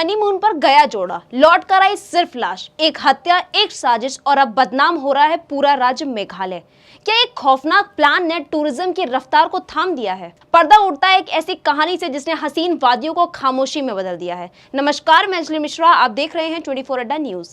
Honeymoon पर गया जोड़ा, लौट कर आई सिर्फ लाश, एक हत्या, एक साजिश और अब बदनाम हो रहा है पूरा राज्य मेघालय। क्या एक खौफनाक प्लान ने टूरिज्म की रफ्तार को थाम दिया है? पर्दा उठता है एक ऐसी कहानी से जिसने हसीन वादियों को खामोशी में बदल दिया है। नमस्कार, मैं अंजलि मिश्रा, आप देख रहे हैं 24 अड्डा न्यूज।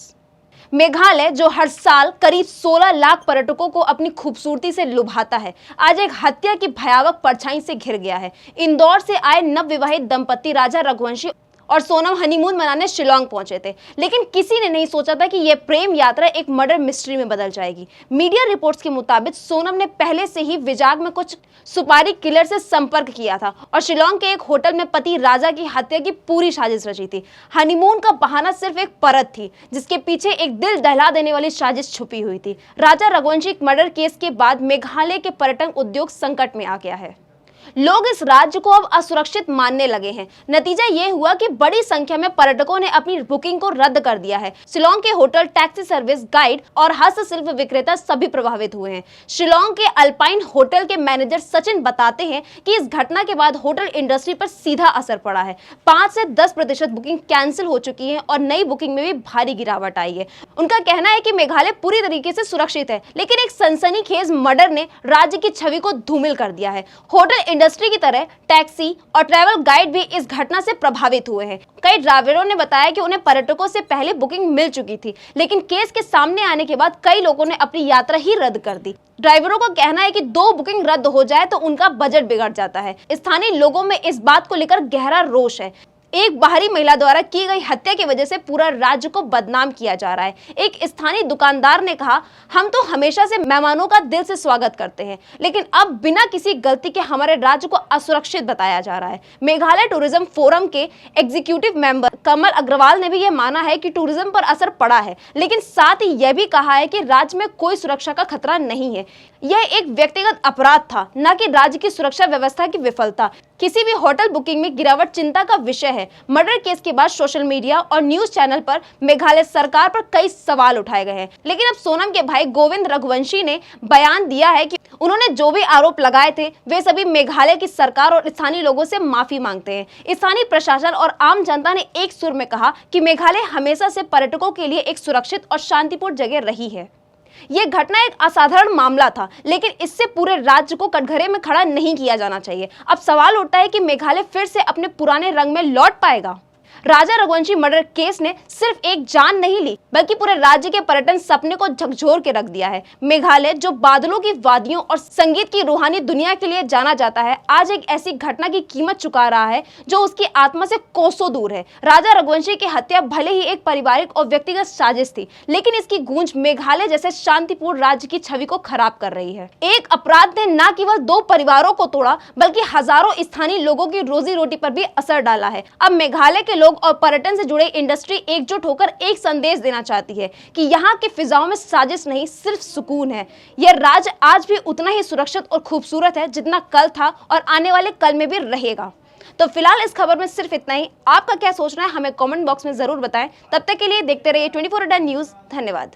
मेघालय जो हर साल करीब 16 लाख पर्यटकों को अपनी खूबसूरती से लुभाता है, आज एक हत्या की भयावह परछाई से घिर गया है। इंदौर से आए नवविवाहित दंपति राजा रघुवंशी और सोनम हनीमून मनाने शिलोंग पहुंचे थे, लेकिन किसी ने नहीं सोचा था कि यह प्रेम यात्रा एक मर्डर मिस्ट्री में बदल जाएगी। मीडिया रिपोर्ट्स के मुताबिक सोनम ने पहले से ही विजाग में कुछ सुपारी किलर से संपर्क किया था और शिलोंग के एक होटल में पति राजा की हत्या की पूरी साजिश रची थी। हनीमून का बहाना सिर्फ एक परत थी, जिसके पीछे एक दिल दहला देने वाली साजिश छुपी हुई थी। राजा रघुवंशी मर्डर केस के बाद मेघालय के पर्यटन उद्योग संकट में आ गया है। लोग इस राज्य को अब असुरक्षित मानने लगे हैं। नतीजा ये हुआ कि बड़ी संख्या में पर्यटकों ने अपनी बुकिंग को रद्द कर दिया है। शिलोंग के होटल, टैक्सी सर्विस, गाइड और हस्तशिल्प विक्रेता सभी प्रभावित हुए हैं। शिलोंग के अल्पाइन होटल के मैनेजर सचिन बताते हैं कि इस घटना के बाद होटल इंडस्ट्री पर सीधा असर पड़ा है। 5 से 10% बुकिंग कैंसिल हो चुकी है और नई बुकिंग में भी भारी गिरावट आई है। उनका कहना है कि मेघालय पूरी तरीके से सुरक्षित है, लेकिन एक सनसनीखेज मर्डर ने राज्य की छवि को धूमिल कर दिया है। होटल इंडस्ट्री की तरह टैक्सी और ट्रैवल गाइड भी इस घटना से प्रभावित हुए हैं। कई ड्राइवरों ने बताया कि उन्हें पर्यटकों से पहले बुकिंग मिल चुकी थी, लेकिन केस के सामने आने के बाद कई लोगों ने अपनी यात्रा ही रद्द कर दी। ड्राइवरों का कहना है कि 2 बुकिंग रद्द हो जाए तो उनका बजट बिगड़ जाता है। स्थानीय लोगों में इस बात को लेकर गहरा रोष है। एक बाहरी महिला द्वारा की गई हत्या की वजह से पूरा राज्य को बदनाम किया जा रहा है। एक स्थानीय दुकानदार ने कहा, हम तो हमेशा से मेहमानों का दिल से स्वागत करते हैं, लेकिन अब बिना किसी गलती के हमारे राज्य को असुरक्षित बताया जा रहा है। मेघालय टूरिज्म फोरम के एग्जीक्यूटिव मेंबर कमल अग्रवाल ने भी यह माना है कि टूरिज्म पर असर पड़ा है, लेकिन साथ ही यह भी कहा है कि राज्य में कोई सुरक्षा का खतरा नहीं है। यह एक व्यक्तिगत अपराध था, न कि राज्य की सुरक्षा व्यवस्था की विफलता। किसी भी होटल बुकिंग में गिरावट चिंता का विषय है। मर्डर केस के बाद सोशल मीडिया और न्यूज चैनल पर मेघालय सरकार पर कई सवाल उठाए गए हैं, लेकिन अब सोनम के भाई गोविंद रघुवंशी ने बयान दिया है कि उन्होंने जो भी आरोप लगाए थे वे सभी मेघालय की सरकार और स्थानीय लोगों से माफी मांगते हैं। स्थानीय प्रशासन और आम जनता ने एक सुर में कहा कि मेघालय हमेशा से पर्यटकों के लिए एक सुरक्षित और शांतिपूर्ण जगह रही है। यह घटना एक असाधारण मामला था, लेकिन इससे पूरे राज्य को कटघरे में खड़ा नहीं किया जाना चाहिए। अब सवाल उठता है कि मेघालय फिर से अपने पुराने रंग में लौट पाएगा। राजा रघुवंशी मर्डर केस ने सिर्फ एक जान नहीं ली, बल्कि पूरे राज्य के पर्यटन सपने को झकझोर के रख दिया है। मेघालय जो बादलों की वादियों और संगीत की रूहानी दुनिया के लिए जाना जाता है, आज एक ऐसी घटना की कीमत चुका रहा है जो उसकी आत्मा से कोसों दूर है। राजा रघुवंशी की हत्या भले ही एक पारिवारिक और व्यक्तिगत साजिश थी, लेकिन इसकी गूंज मेघालय जैसे शांतिपूर्ण राज्य की छवि को खराब कर रही है। एक अपराध ने न केवल 2 परिवारों को तोड़ा, बल्कि हजारों स्थानीय लोगों की रोजी रोटी पर भी असर डाला है। अब मेघालय के लोग और पर्यटन से जुड़े इंडस्ट्री एकजुट होकर एक संदेश देना चाहती है कि यहाँ की फिजाओं में साजिश नहीं, सिर्फ सुकून है। यह राज्य आज भी उतना ही सुरक्षित और खूबसूरत है जितना कल था और आने वाले कल में भी रहेगा। तो फिलहाल इस खबर में सिर्फ इतना ही। आपका क्या सोचना है हमें कमेंट बॉक्स में जरूर बताएं। तब तक के लिए देखते रहिए 24 अड्डा न्यूज। धन्यवाद।